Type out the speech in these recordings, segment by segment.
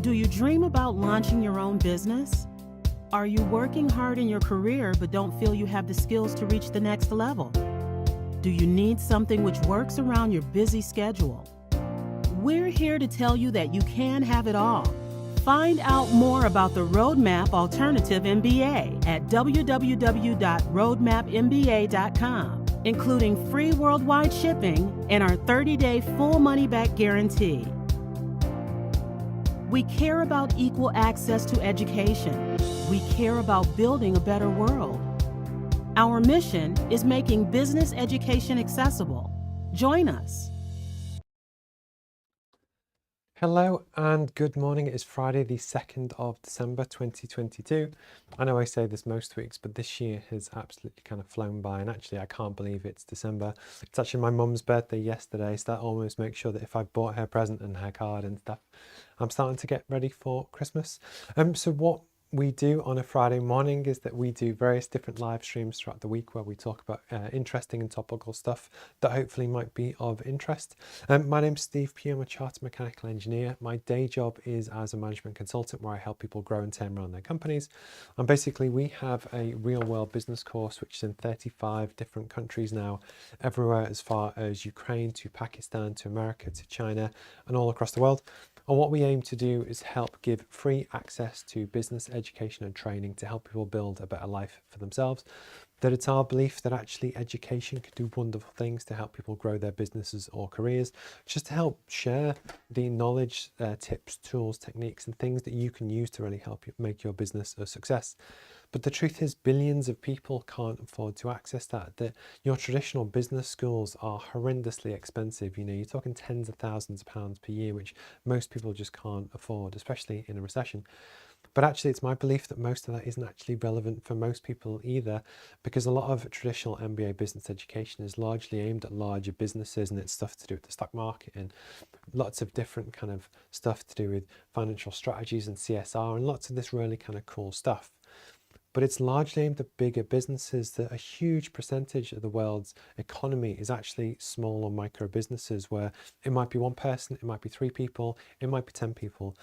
Do you dream about launching your own business? Are you working hard in your career but don't feel you have the skills to reach the next level? Do you need something which works around your busy schedule? We're here to tell you that you can have it all. Find out more about the Roadmap Alternative MBA at www.roadmapmba.com, including free worldwide shipping and our 30-day full money-back guarantee. We care about equal access to education. We care about building a better world. Our mission is making business education accessible. Join us. Hello and good morning. It is Friday the 2nd of December 2022. I know I say this most weeks, but this year has absolutely kind of flown by, and actually I can't believe it's December. It's actually my mum's birthday yesterday, so that almost makes sure that if I bought her present and her card and stuff, I'm starting to get ready for Christmas. So what we do on a Friday morning is that we do various different live streams throughout the week where we talk about interesting and topical stuff that hopefully might be of interest. My name's Steve Pugh. I'm a chartered mechanical engineer. My day job is as a management consultant where I help people grow and turn around their companies. And basically we have a real world business course which is in 35 different countries now, everywhere as far as Ukraine to Pakistan to America to China and all across the world. And what we aim to do is help give free access to business education and training to help people build a better life for themselves. That it's our belief that actually education can do wonderful things to help people grow their businesses or careers, just to help share the knowledge, tips, tools, techniques, and things that you can use to really help you make your business a success. But the truth is billions of people can't afford to access that. That your traditional business schools are horrendously expensive. You know, you're talking tens of thousands of pounds per year, which most people just can't afford, especially in a recession. But actually, it's my belief that most of that isn't actually relevant for most people either, because a lot of traditional MBA business education is largely aimed at larger businesses, and it's stuff to do with the stock market and lots of different kind of stuff to do with financial strategies and CSR and lots of this really kind of cool stuff. But it's largely aimed at bigger businesses. That a huge percentage of the world's economy is actually small or micro businesses where it might be one person, it might be 3 people, it might be 10 people.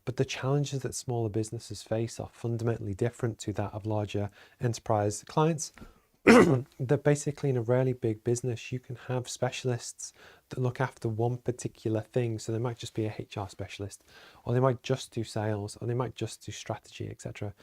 But the challenges that smaller businesses face are fundamentally different to that of larger enterprise clients. That basically in a really big business, you can have specialists that look after one particular thing. So they might just be a HR specialist, or they might just do sales, or they might just do strategy, etc.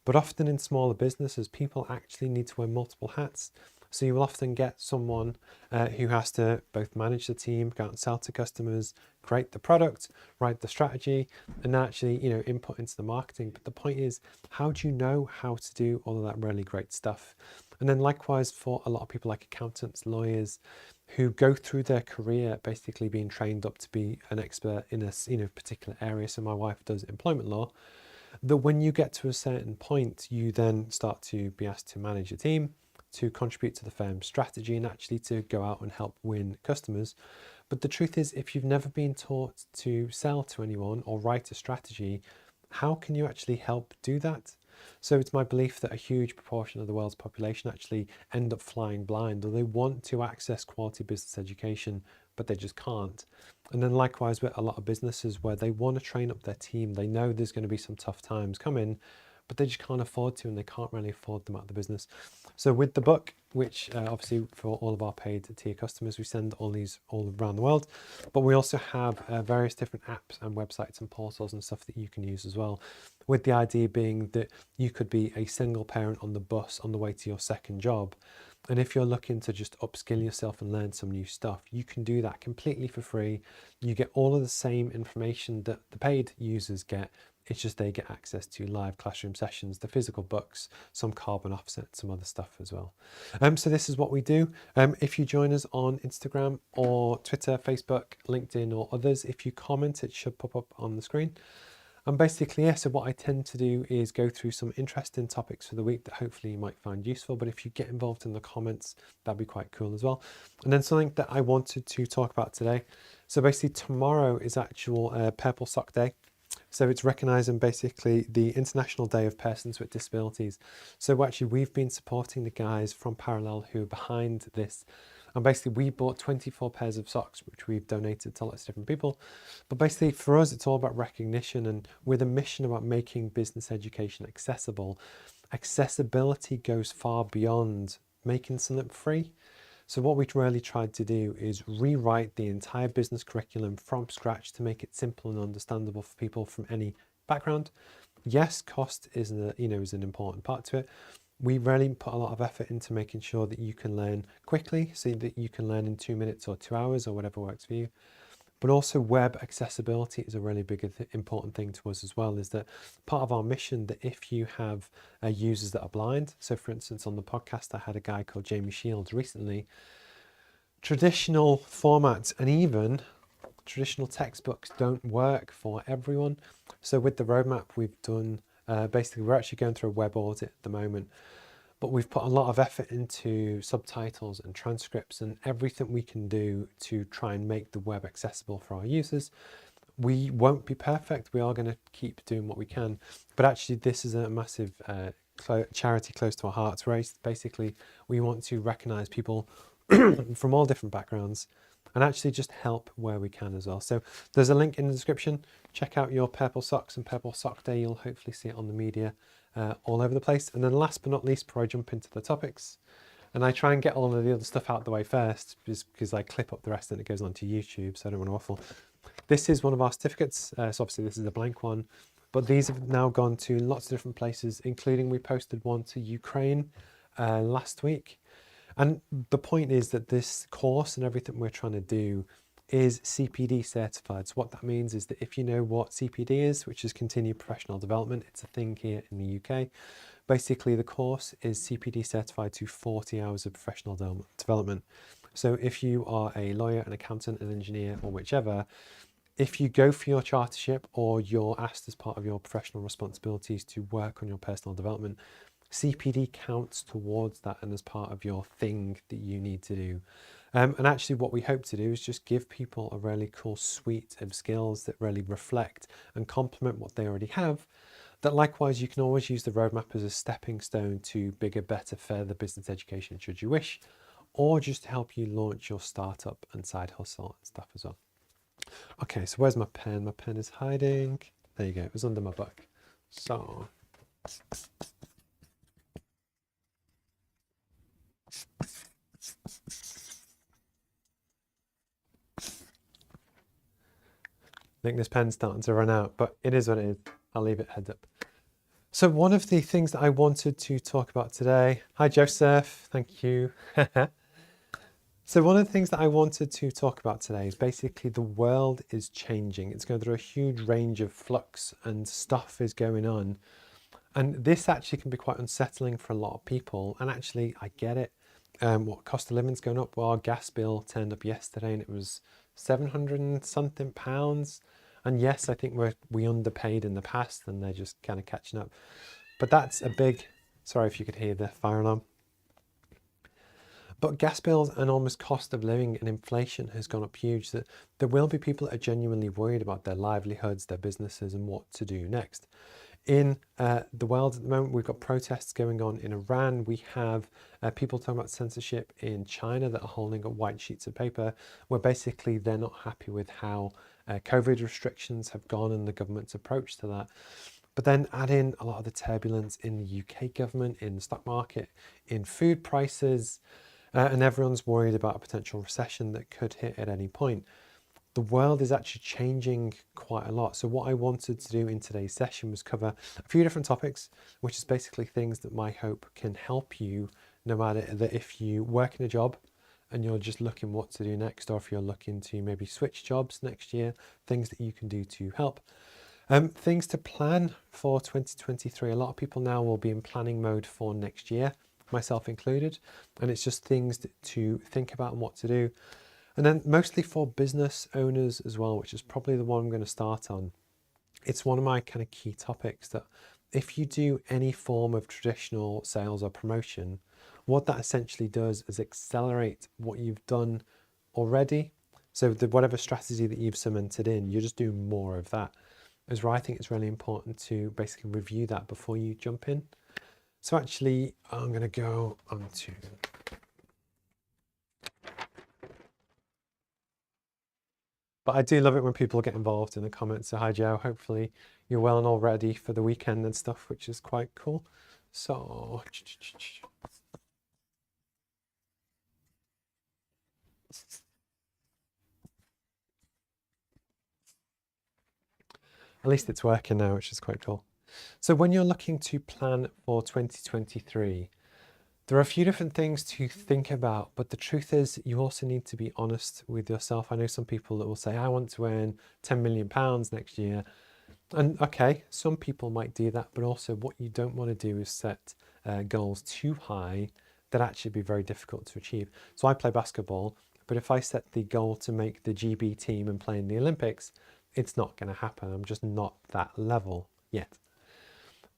But often in smaller businesses, people actually need to wear multiple hats. So you will often get someone who has to both manage the team, go out and sell to customers, create the product, write the strategy, and actually, you know, input into the marketing. But the point is, how do you know how to do all of that really great stuff? And then likewise for a lot of people like accountants, lawyers, who go through their career basically being trained up to be an expert in a particular area. So my wife does employment law. That when you get to a certain point, you then start to be asked to manage a team, to contribute to the firm's strategy, and actually to go out and help win customers. But the truth is, if you've never been taught to sell to anyone or write a strategy, how can you actually help do that? So it's my belief that a huge proportion of the world's population actually end up flying blind, or they want to access quality business education, but they just can't. And then likewise with a lot of businesses where they want to train up their team, they know there's going to be some tough times coming, but they just can't afford to, and they can't really afford them out of the business. So with the book, which obviously for all of our paid tier customers, we send all these all around the world, but we also have various different apps and websites and portals and stuff that you can use as well, with the idea being that you could be a single parent on the bus on the way to your second job. And if you're looking to just upskill yourself and learn some new stuff, you can do that completely for free. You get all of the same information that the paid users get. It's just they get access to live classroom sessions, the physical books, some carbon offset, some other stuff as well. So this is what we do. If you join us on Instagram or Twitter, Facebook, LinkedIn or others, if you comment, it should pop up on the screen. And basically, yeah, so what I tend to do is go through some interesting topics for the week that hopefully you might find useful. But if you get involved in the comments, that'd be quite cool as well. And then something that I wanted to talk about today. So basically tomorrow is actual Purple Sock Day. So it's recognising basically the International Day of Persons with Disabilities. So actually we've been supporting the guys from Parallel who are behind this And basically we bought 24 pairs of socks, which we've donated to lots of different people. But basically for us, it's all about recognition, and with a mission about making business education accessible. Accessibility goes far beyond making something free. So what we really tried to do is rewrite the entire business curriculum from scratch to make it simple and understandable for people from any background. Yes, cost is an important part to it. We really put a lot of effort into making sure that you can learn quickly, so that you can learn in 2 minutes or 2 hours or whatever works for you. But also web accessibility is a really big important thing to us as well, is that part of our mission that if you have users that are blind, so for instance on the podcast I had a guy called Jamie Shields recently, traditional formats and even traditional textbooks don't work for everyone. So with the roadmap we've done, basically we're actually going through a web audit at the moment, but we've put a lot of effort into subtitles and transcripts and everything we can do to try and make the web accessible for our users. We won't be perfect. We are going to keep doing what we can, but actually this is a massive charity close to our hearts, where basically we want to recognize people from all different backgrounds and actually just help where we can as well. So there's a link in the description. Check out your Purple Socks and Purple Sock Day. You'll hopefully see it on the media all over the place. And then last but not least, before I jump into the topics, and I try and get all of the other stuff out the way first, just because I clip up the rest and it goes onto YouTube, so I don't want to waffle. This is one of our certificates. So obviously this is a blank one, but these have now gone to lots of different places, including we posted one to Ukraine last week. And the point is that this course and everything we're trying to do is CPD certified. So what that means is that if you know what CPD is, which is continued professional development, it's a thing here in the UK. Basically the course is CPD certified to 40 hours of professional development. So if you are a lawyer, an accountant, an engineer, or whichever, if you go for your chartership or you're asked as part of your professional responsibilities to work on your personal development, CPD counts towards that and as part of your thing that you need to do. And actually what we hope to do is just give people a really cool suite of skills that really reflect and complement what they already have. That likewise, you can always use the roadmap as a stepping stone to bigger, better, further business education should you wish, or just to help you launch your startup and side hustle and stuff as well. Okay, so where's my pen? My pen is hiding. There you go, it was under my book. So I think this pen's starting to run out, but it is what it is. I'll leave it heads up. So one of the things that I wanted to talk about today, hi Joseph, thank you. So one of the things that I wanted to talk about today is basically the world is changing. It's going through a huge range of flux and stuff is going on. And this actually can be quite unsettling for a lot of people. And actually, I get it. What cost of living's going up? Well, our gas bill turned up yesterday and it was 700 and something pounds. And yes, I think we underpaid in the past and they're just kind of catching up. But that's a big, sorry if you could hear the fire alarm. But gas bills and almost cost of living and inflation has gone up huge. That there will be people that are genuinely worried about their livelihoods, their businesses and what to do next. In the world at the moment, we've got protests going on in Iran. We have people talking about censorship in China that are holding up white sheets of paper where basically they're not happy with how COVID restrictions have gone and the government's approach to that. But then add in a lot of the turbulence in the UK government, in the stock market, in food prices, and everyone's worried about a potential recession that could hit at any point. The world is actually changing quite a lot. So what I wanted to do in today's session was cover a few different topics, which is basically things that my hope can help you, no matter that if you work in a job and you're just looking what to do next, or if you're looking to maybe switch jobs next year, things that you can do to help. Things to plan for 2023. A lot of people now will be in planning mode for next year, myself included, and it's just things to think about and what to do. And then mostly for business owners as well, which is probably the one I'm going to start on. It's one of my kind of key topics that if you do any form of traditional sales or promotion, what that essentially does is accelerate what you've done already. So whatever strategy that you've cemented in, you're just doing more of that. As where I think it's really important to basically review that before you jump in. So actually, I'm going to go on to But I do love it when people get involved in the comments. So hi Joe, hopefully you're well and all ready for the weekend and stuff, which is quite cool. So at least it's working now, which is quite cool. So when you're looking to plan for 2023, there are a few different things to think about, but the truth is you also need to be honest with yourself. I know some people that will say, I want to earn £10 million next year. And okay, some people might do that, but also what you don't want to do is set goals too high that actually be very difficult to achieve. So I play basketball, but if I set the goal to make the GB team and play in the Olympics, it's not going to happen. I'm just not that level yet.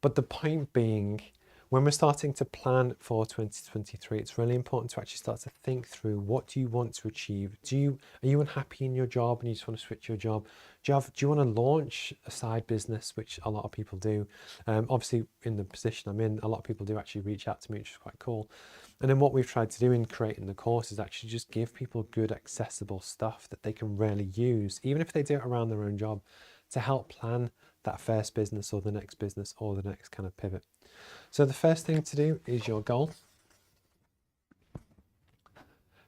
But the point being, when we're starting to plan for 2023, it's really important to actually start to think through, what do you want to achieve? Are you unhappy in your job and you just want to switch your job? Do you want to launch a side business, which a lot of people do? Obviously, in the position I'm in, a lot of people do actually reach out to me, which is quite cool. And then what we've tried to do in creating the course is actually just give people good, accessible stuff that they can really use, even if they do it around their own job, to help plan that first business or the next business or the next kind of pivot. So the first thing to do is your goal.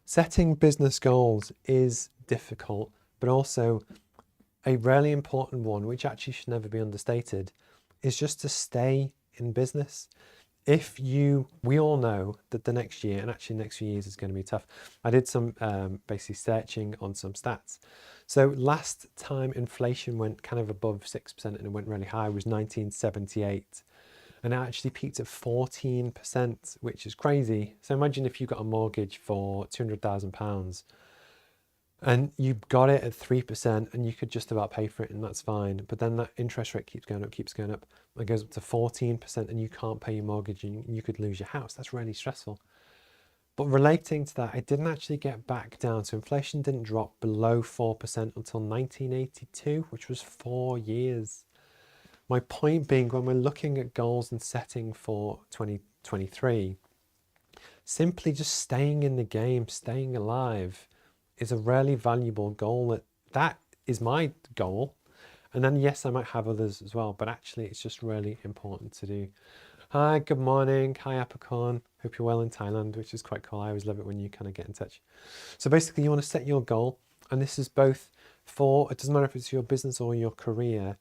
Setting business goals is difficult, but also a really important one, which actually should never be understated, is just to stay in business. We all know that the next year, and actually next few years, is going to be tough. I did some basically searching on some stats. So last time inflation went kind of above 6% and it went really high was 1978. And it actually peaked at 14%, which is crazy. So imagine if you got a mortgage for £200,000 and you got it at 3% and you could just about pay for it and that's fine. But then that interest rate keeps going up. It goes up to 14% and you can't pay your mortgage and you could lose your house. That's really stressful. But relating to that, it didn't actually get back down. So inflation didn't drop below 4% until 1982, which was 4 years. My point being, when we're looking at goals and setting for 2023, simply just staying in the game, staying alive is a really valuable goal. That is my goal. And then yes, I might have others as well, but actually it's just really important to do. Hi, good morning. Hi, Apicorn. Hope you're well in Thailand, which is quite cool. I always love it when you kind of get in touch. So basically you want to set your goal, and this is both for, it doesn't matter if it's your business or your career,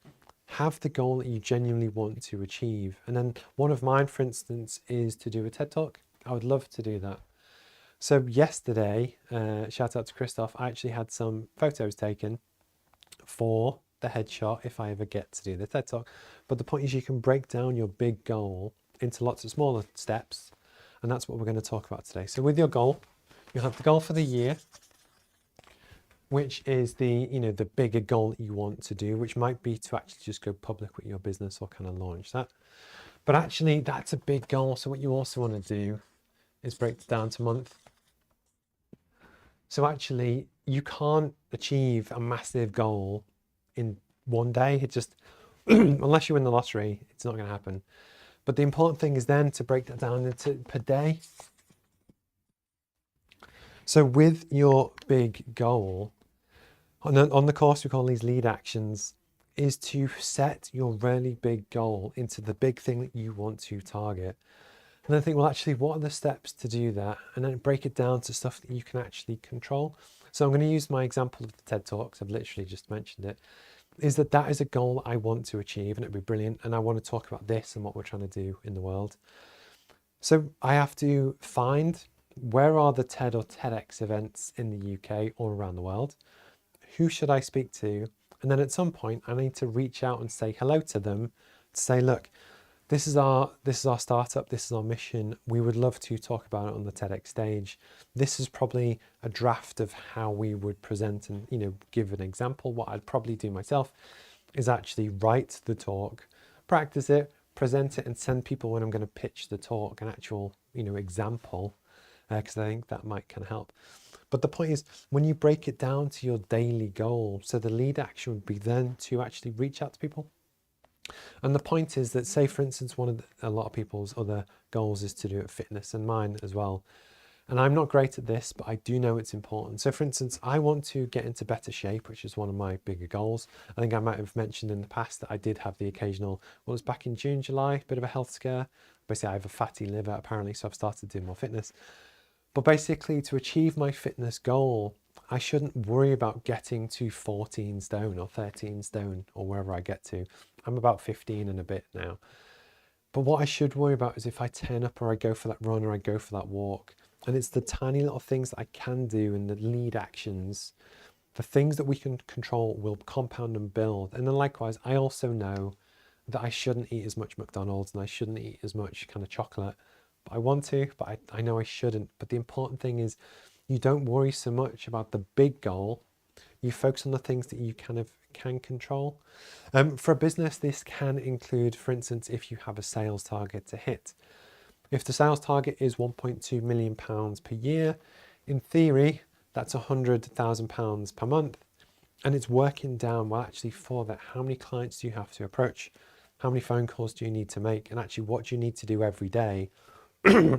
have the goal that you genuinely want to achieve. And then one of mine, for instance, is to do a TED Talk. I would love to do that. So yesterday, shout out to Christoph, I actually had some photos taken for the headshot if I ever get to do the TED Talk. But the point is you can break down your big goal into lots of smaller steps. And that's what we're going to talk about today. So with your goal, you'll have the goal for the year, which is the bigger goal that you want to do, which might be to actually just go public with your business or kind of launch that. But actually that's a big goal. So what you also want to do is break it down to month. So actually you can't achieve a massive goal in one day. It just, unless you win the lottery, it's not going to happen. But the important thing is then to break that down into per day. So with your big goal, on the course we call these lead actions, is to set your really big goal into the big thing that you want to target. And then think, well, actually, what are the steps to do that? And then break it down to stuff that you can actually control. So I'm going to use my example of the TED Talks. I've literally just mentioned it. Is that is a goal I want to achieve, and it'd be brilliant. And I want to talk about this and what we're trying to do in the world. So I have to find, where are the TED or TEDx events in the UK or around the world? Who should I speak to? And then at some point I need to reach out and say hello to them, to say, look, this is our startup, this is our mission. We would love to talk about it on the TEDx stage. This is probably a draft of how we would present and, give an example. What I'd probably do myself is actually write the talk, practice it, present it, and send people, when I'm going to pitch the talk, an actual, example, because I think that might kind of help. But the point is, when you break it down to your daily goal, so the lead action would be then to actually reach out to people. And the point is that, say for instance, a lot of people's other goals is to do fitness, and mine as well. And I'm not great at this, but I do know it's important. So for instance, I want to get into better shape, which is one of my bigger goals. I think I might have mentioned in the past that I did have the occasional, well, it was back in June, July, bit of a health scare. Basically, I have a fatty liver apparently, so I've started doing more fitness. But basically, to achieve my fitness goal, I shouldn't worry about getting to 14 stone or 13 stone or wherever I get to. I'm about 15 and a bit now. But what I should worry about is if I turn up or I go for that run or I go for that walk. And it's the tiny little things that I can do and the lead actions, the things that we can control will compound and build. And then likewise, I also know that I shouldn't eat as much McDonald's and I shouldn't eat as much kind of chocolate. But I want to, but I know I shouldn't. But the important thing is you don't worry so much about the big goal. You focus on the things that you kind of can control. For a business, this can include, for instance, if you have a sales target to hit. If the sales target is £1.2 million per year, in theory, that's £100,000 per month. And it's working down, well, actually for that, how many clients do you have to approach? How many phone calls do you need to make? And actually what do you need to do every day?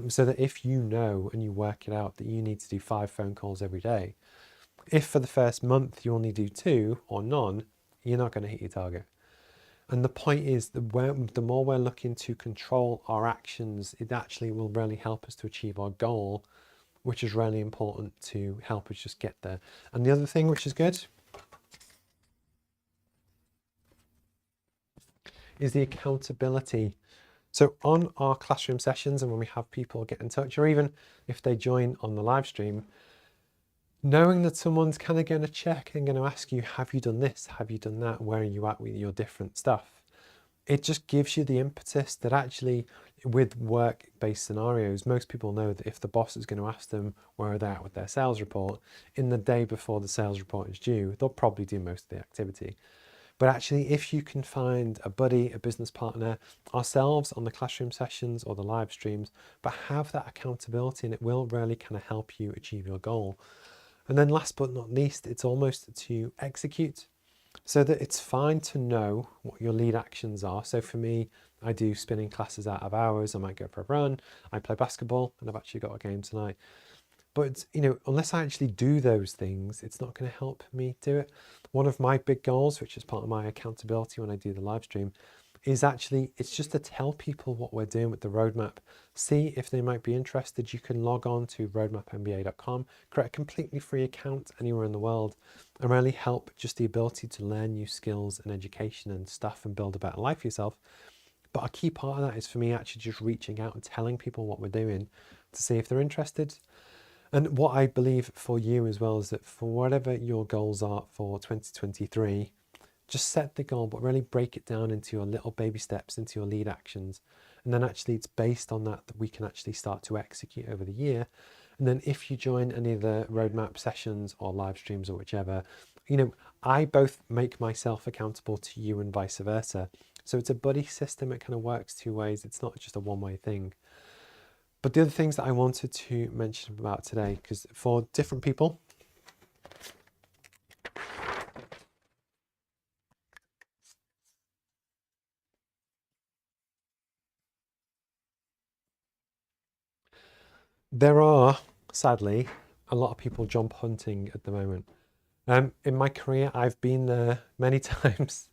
So that if you know and you work it out that you need to do 5 phone calls every day, if for the first month you only do 2 or none, you're not going to hit your target. And the point is that the more we're looking to control our actions, it actually will really help us to achieve our goal, which is really important to help us just get there. And the other thing which is good is the accountability. So on our classroom sessions and when we have people get in touch, or even if they join on the live stream, knowing that someone's kind of going to check and going to ask you, have you done this? Have you done that? Where are you at with your different stuff? It just gives you the impetus that actually with work-based scenarios, most people know that if the boss is going to ask them where they're at with their sales report, in the day before the sales report is due, they'll probably do most of the activity. But actually, if you can find a buddy, a business partner, ourselves on the classroom sessions or the live streams, but have that accountability and it will really kind of help you achieve your goal. And then last but not least, it's almost to execute. So that it's fine to know what your lead actions are. So for me, I do spinning classes out of hours. I might go for a run. I play basketball, and I've actually got a game tonight. But unless I actually do those things, it's not going to help me do it. One of my big goals, which is part of my accountability when I do the live stream, is actually, it's just to tell people what we're doing with the roadmap. See if they might be interested. You can log on to roadmapmba.com, create a completely free account anywhere in the world, and really help just the ability to learn new skills and education and stuff and build a better life for yourself. But a key part of that is for me actually just reaching out and telling people what we're doing to see if they're interested. And what I believe for you as well is that for whatever your goals are for 2023, just set the goal, but really break it down into your little baby steps, into your lead actions. And then actually it's based on that we can actually start to execute over the year. And then if you join any of the roadmap sessions or live streams or whichever, I both make myself accountable to you and vice versa. So it's a buddy system. It kind of works 2 ways. It's not just a one-way thing. But the other things that I wanted to mention about today, because for different people, there are, sadly, a lot of people job hunting at the moment. In my career, I've been there many times.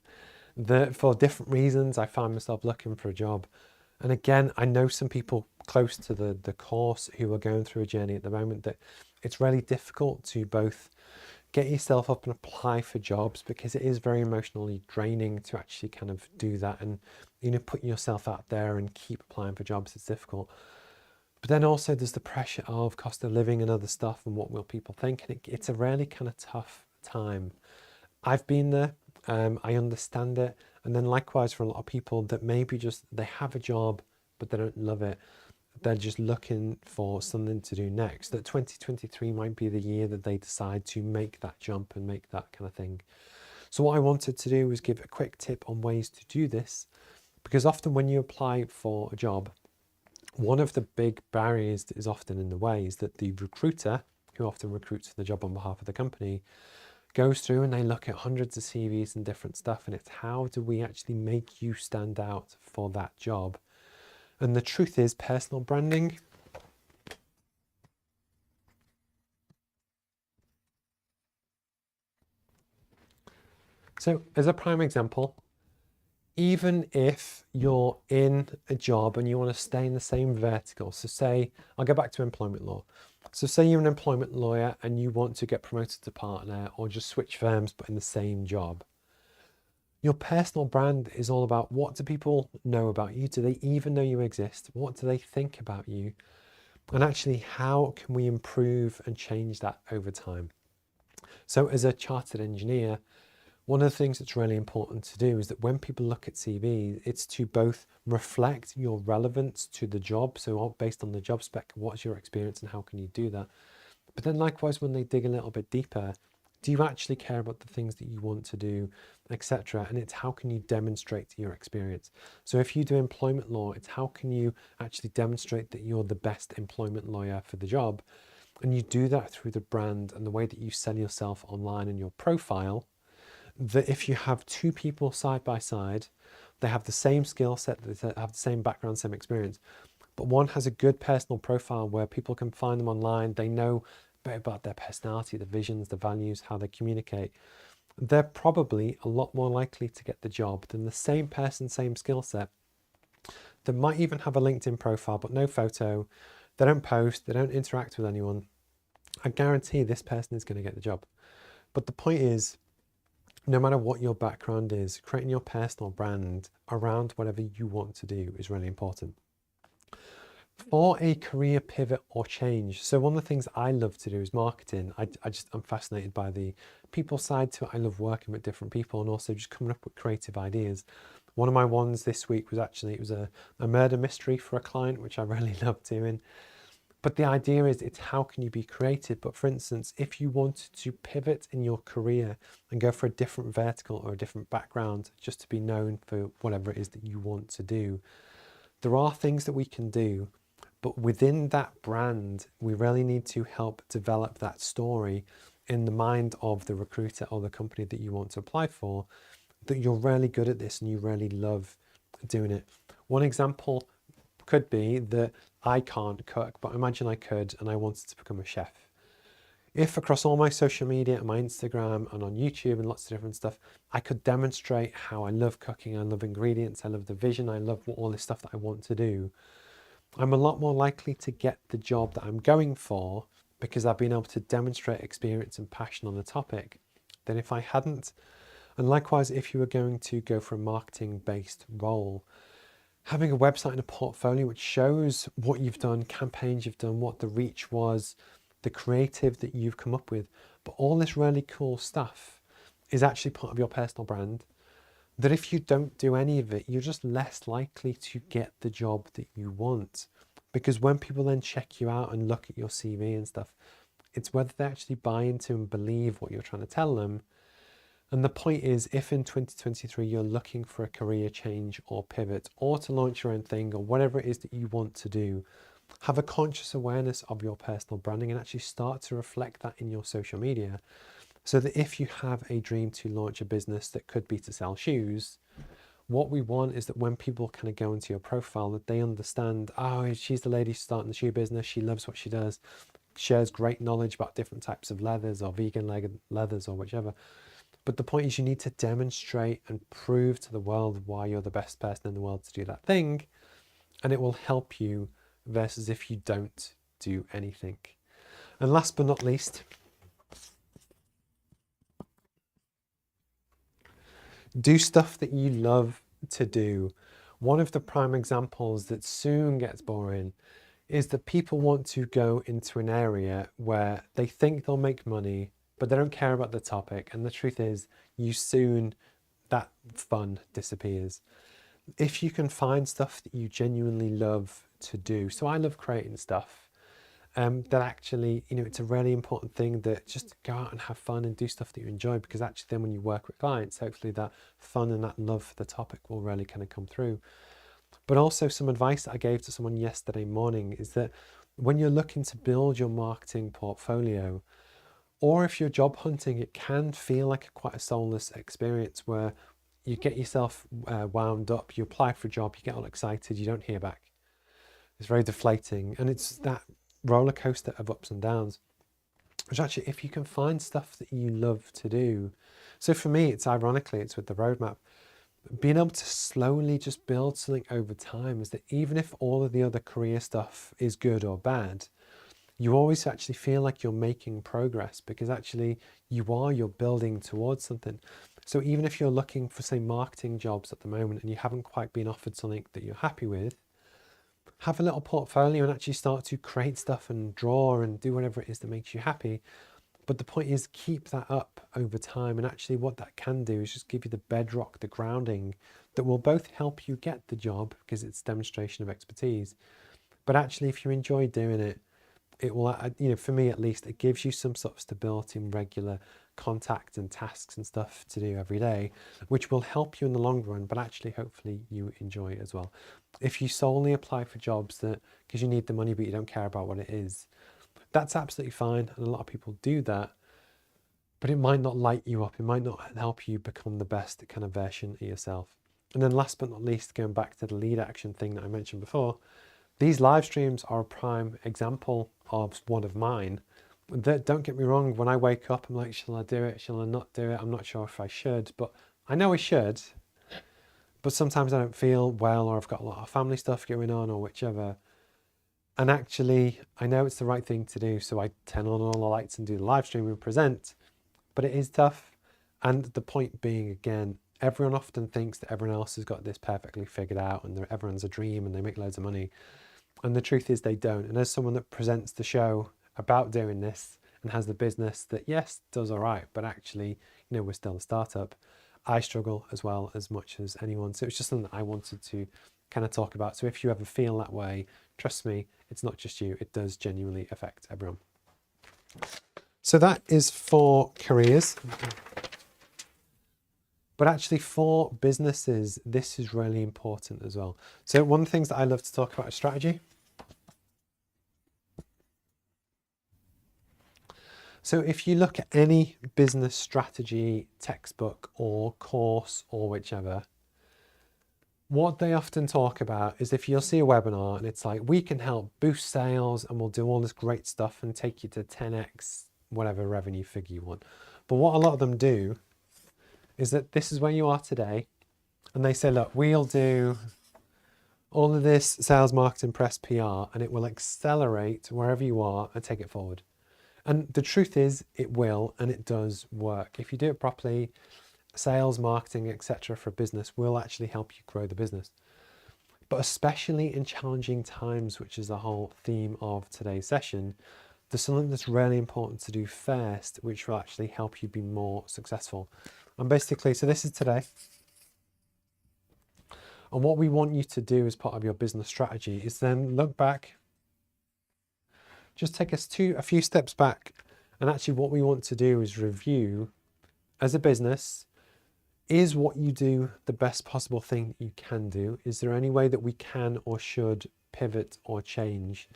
For different reasons, I find myself looking for a job. And again, I know some people close to the course who are going through a journey at the moment that it's really difficult to both get yourself up and apply for jobs, because it is very emotionally draining to actually kind of do that and putting yourself out there and keep applying for jobs. It's difficult. But then also there's the pressure of cost of living and other stuff and what will people think. And it's a really kind of tough time. I've been there. I understand it. And then likewise for a lot of people that maybe just they have a job, but they don't love it. They're just looking for something to do next. That 2023 might be the year that they decide to make that jump and make that kind of thing. So what I wanted to do was give a quick tip on ways to do this, because often when you apply for a job, one of the big barriers that is often in the way is that the recruiter, who often recruits for the job on behalf of the company, goes through and they look at hundreds of CVs and different stuff, and it's how do we actually make you stand out for that job? And the truth is, personal branding So as a prime example, even if you're in a job and you want to stay in the same vertical, so say, I'll go back to employment law. So say you're an employment lawyer and you want to get promoted to partner or just switch firms but in the same job. Your personal brand is all about, what do people know about you? Do they even know you exist? What do they think about you? And actually, how can we improve and change that over time? So as a chartered engineer, one of the things that's really important to do is that when people look at CVs, it's to both reflect your relevance to the job. So based on the job spec, what's your experience and how can you do that? But then likewise, when they dig a little bit deeper, do you actually care about the things that you want to do, etc.? And it's how can you demonstrate your experience? So if you do employment law, it's how can you actually demonstrate that you're the best employment lawyer for the job? And you do that through the brand and the way that you sell yourself online and your profile. That if you have two people side by side, they have the same skill set, they have the same background, same experience, but one has a good personal profile where people can find them online, they know a bit about their personality, the visions, the values, how they communicate, they're probably a lot more likely to get the job than the same person, same skill set, that might even have a LinkedIn profile but no photo, they don't post, they don't interact with anyone. I guarantee this person is going to get the job. But the point is, no matter what your background is, creating your personal brand around whatever you want to do is really important. For a career pivot or change, so one of the things I love to do is marketing. I'm fascinated by the people side to it. I love working with different people and also just coming up with creative ideas. One of my ones this week was actually, it was a murder mystery for a client, which I really love doing. But the idea is, it's how can you be creative? But for instance, if you wanted to pivot in your career and go for a different vertical or a different background, just to be known for whatever it is that you want to do, there are things that we can do. But within that brand, we really need to help develop that story in the mind of the recruiter or the company that you want to apply for, that you're really good at this and you really love doing it. One example could be that I can't cook, but imagine I could and I wanted to become a chef. If across all my social media and my Instagram and on YouTube and lots of different stuff, I could demonstrate how I love cooking, I love ingredients, I love the vision, I love all this stuff that I want to do, I'm a lot more likely to get the job that I'm going for because I've been able to demonstrate experience and passion on the topic than if I hadn't. And likewise, if you were going to go for a marketing-based role, having a website and a portfolio which shows what you've done, campaigns you've done, what the reach was, the creative that you've come up with, but all this really cool stuff is actually part of your personal brand, that if you don't do any of it, you're just less likely to get the job that you want. Because when people then check you out and look at your CV and stuff, it's whether they actually buy into and believe what you're trying to tell them. And the point is, if in 2023 you're looking for a career change or pivot or to launch your own thing or whatever it is that you want to do, have a conscious awareness of your personal branding and actually start to reflect that in your social media. So that if you have a dream to launch a business that could be to sell shoes, what we want is that when people kind of go into your profile, that they understand, oh, she's the lady starting the shoe business, she loves what she does, shares great knowledge about different types of leathers or vegan leathers or whichever. But the point is, you need to demonstrate and prove to the world why you're the best person in the world to do that thing, and it will help you versus if you don't do anything. And last but not least, do stuff that you love to do. One of the prime examples that soon gets boring is that people want to go into an area where they think they'll make money, but they don't care about the topic. And the truth is, that fun disappears. If you can find stuff that you genuinely love to do. So I love creating stuff. That actually, it's a really important thing, that just go out and have fun and do stuff that you enjoy, because actually then when you work with clients, hopefully that fun and that love for the topic will really kind of come through. But also some advice that I gave to someone yesterday morning is that when you're looking to build your marketing portfolio, or if you're job hunting, it can feel like quite a soulless experience where you get yourself wound up, you apply for a job, you get all excited, you don't hear back. It's very deflating, and it's that roller coaster of ups and downs. Which actually, if you can find stuff that you love to do, So for me, it's ironically, it's with the roadmap. Being able to slowly just build something over time is that even if all of the other career stuff is good or bad, you always actually feel like you're making progress because actually you're building towards something. So even if you're looking for, say, marketing jobs at the moment and you haven't quite been offered something that you're happy with, have a little portfolio and actually start to create stuff and draw and do whatever it is that makes you happy. But the point is, keep that up over time. And actually what that can do is just give you the bedrock, the grounding that will both help you get the job because it's demonstration of expertise. But actually, if you enjoy doing it, it will, for me at least, it gives you some sort of stability and regular contact and tasks and stuff to do every day, which will help you in the long run, but actually hopefully you enjoy it as well. If you solely apply for jobs that because you need the money but you don't care about what it is, that's absolutely fine, and a lot of people do that, but it might not light you up, it might not help you become the best kind of version of yourself. And then last but not least, going back to the lead action thing that I mentioned before, these live streams are a prime example of one of mine. Don't get me wrong, when I wake up, I'm like, shall I do it? Shall I not do it? I'm not sure if I should, but I know I should. But sometimes I don't feel well, or I've got a lot of family stuff going on, or whichever. And actually, I know it's the right thing to do, so I turn on all the lights and do the live stream and present. But it is tough. And the point being, again, everyone often thinks that everyone else has got this perfectly figured out and everyone's a dream and they make loads of money. And the truth is they don't. And as someone that presents the show about doing this and has the business that, yes, does all right, but actually, we're still a startup, I struggle as well as much as anyone. So it's just something that I wanted to kind of talk about. So if you ever feel that way, trust me, it's not just you. It does genuinely affect everyone. So that is for careers. But actually for businesses, this is really important as well. So one of the things that I love to talk about is strategy. So if you look at any business strategy textbook or course or whichever, what they often talk about is if you'll see a webinar and it's like, we can help boost sales and we'll do all this great stuff and take you to 10x whatever revenue figure you want. But what a lot of them do is that this is where you are today. And they say, look, we'll do all of this sales, marketing, press, PR, and it will accelerate wherever you are and take it forward. And the truth is it will, and it does work. If you do it properly, sales, marketing, etc. for business will actually help you grow the business. But especially in challenging times, which is the whole theme of today's session, there's something that's really important to do first, which will actually help you be more successful. And basically, so this is today. And what we want you to do as part of your business strategy is then look back, just take us to a few steps back. And actually what we want to do is review as a business, is what you do the best possible thing you can do? Is there any way that we can or should pivot or change?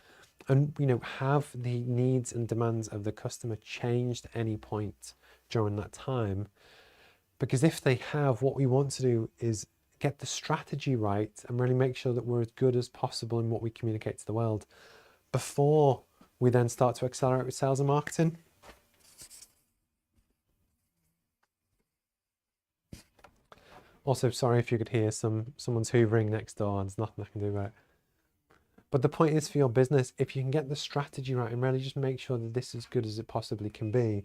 And, have the needs and demands of the customer changed at any point during that time? Because if they have, what we want to do is get the strategy right and really make sure that we're as good as possible in what we communicate to the world before we then start to accelerate with sales and marketing. Also, sorry if you could hear someone's hoovering next door, and there's nothing I can do about it. But the point is, for your business, if you can get the strategy right and really just make sure that this is as good as it possibly can be,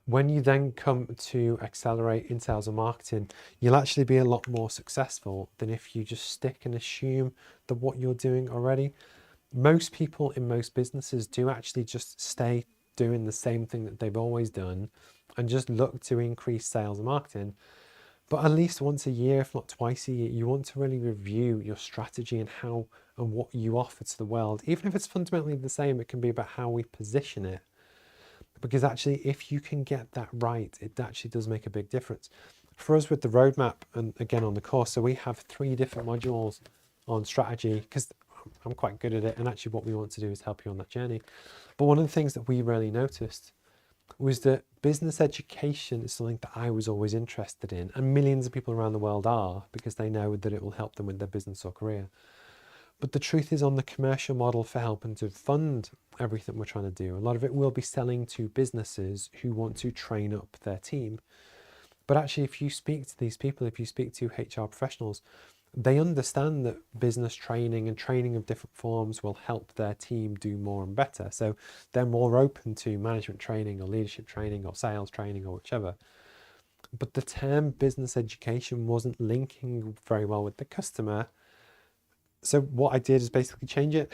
when you then come to accelerate in sales and marketing, you'll actually be a lot more successful than if you just stick and assume that what you're doing already. Most people in most businesses do actually just stay doing the same thing that they've always done and just look to increase sales and marketing. But at least once a year, if not twice a year, you want to really review your strategy and how and what you offer to the world. Even if it's fundamentally the same, it can be about how we position it. Because actually, if you can get that right, it actually does make a big difference. For us with the roadmap, and again on the course, so we have 3 different modules on strategy, because I'm quite good at it, and actually what we want to do is help you on that journey. But one of the things that we really noticed was that business education is something that I was always interested in, and millions of people around the world are, because they know that it will help them with their business or career. But the truth is, on the commercial model for helping to fund everything we're trying to do, a lot of it will be selling to businesses who want to train up their team. But actually, if you speak to these people, if you speak to HR professionals, they understand that business training and training of different forms will help their team do more and better. So they're more open to management training or leadership training or sales training or whichever. But the term business education wasn't linking very well with the customer. So what I did is basically change it.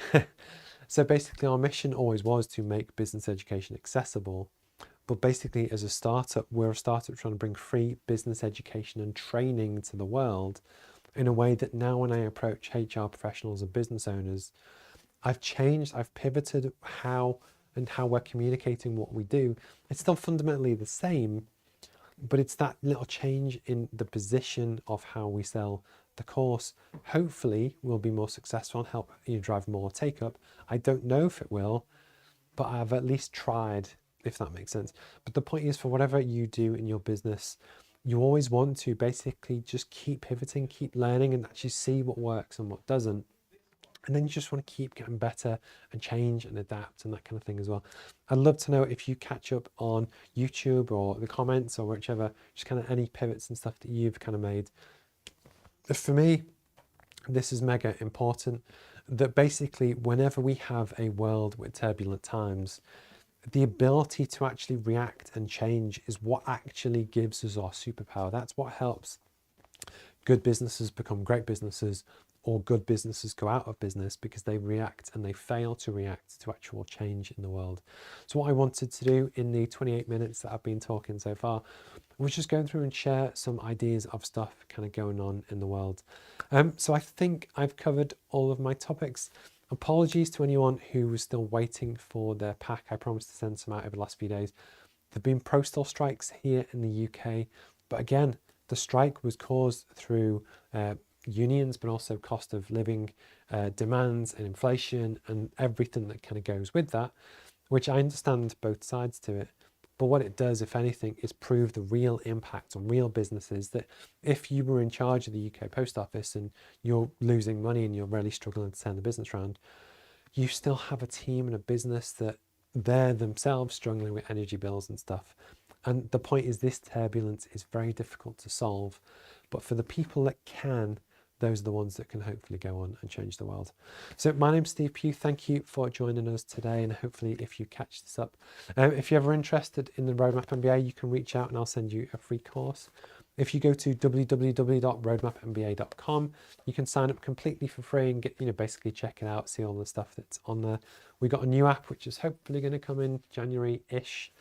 So basically our mission always was to make business education accessible. But basically as a startup, we're a startup trying to bring free business education and training to the world in a way that now when I approach HR professionals and business owners, I've changed, I've pivoted how we're communicating what we do. It's still fundamentally the same, but it's that little change in the position of how we sell the course. Hopefully we'll be more successful and help you drive more take up. I don't know if it will, but I've at least tried, if that makes sense. But the point is, for whatever you do in your business, you always want to basically just keep pivoting, keep learning, and actually see what works and what doesn't. And then you just want to keep getting better and change and adapt and that kind of thing as well. I'd love to know if you catch up on YouTube or the comments or whichever, just kind of any pivots and stuff that you've kind of made. For me, this is mega important, that basically whenever we have a world with turbulent times, the ability to actually react and change is what actually gives us our superpower. That's what helps good businesses become great businesses, or good businesses go out of business, because they react and they fail to react to actual change in the world. So what I wanted to do in the 28 minutes that I've been talking so far was just going through and share some ideas of stuff kind of going on in the world. So I think I've covered all of my topics. Apologies to anyone who was still waiting for their pack. I promised to send some out over the last few days. There have been postal strikes here in the UK, but again, the strike was caused through unions, but also cost of living demands and inflation and everything that kind of goes with that, which I understand both sides to it. But what it does, if anything, is prove the real impact on real businesses, that if you were in charge of the UK Post Office and you're losing money and you're really struggling to turn the business around, you still have a team and a business that they're themselves struggling with energy bills and stuff. And the point is, this turbulence is very difficult to solve. But for the people that can, those are the ones that can hopefully go on and change the world. So my name's Steve Pugh. Thank you for joining us today. And hopefully if you catch this up, if you're ever interested in the Roadmap MBA, you can reach out and I'll send you a free course. If you go to www.roadmapmba.com, you can sign up completely for free and get, basically check it out, see all the stuff that's on there. We got a new app, which is hopefully going to come in January-ish.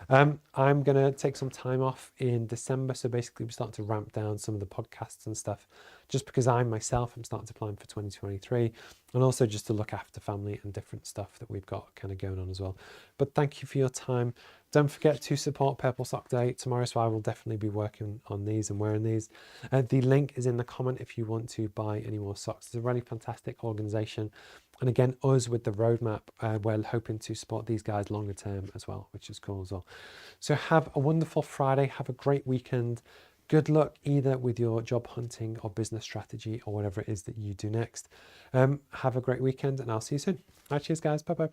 I'm going to take some time off in December. So basically we start to ramp down some of the podcasts and stuff, just because I myself am starting to plan for 2023, and also just to look after family and different stuff that we've got kind of going on as well. But thank you for your time. Don't forget to support Purple Sock Day tomorrow, so I will definitely be working on these and wearing these. The link is in the comment if you want to buy any more socks. It's a really fantastic organisation. And again, us with the roadmap, we're hoping to support these guys longer term as well, which is cool as well. So have a wonderful Friday. Have a great weekend. Good luck either with your job hunting or business strategy or whatever it is that you do next. Have a great weekend and I'll see you soon. All right, cheers guys. Bye.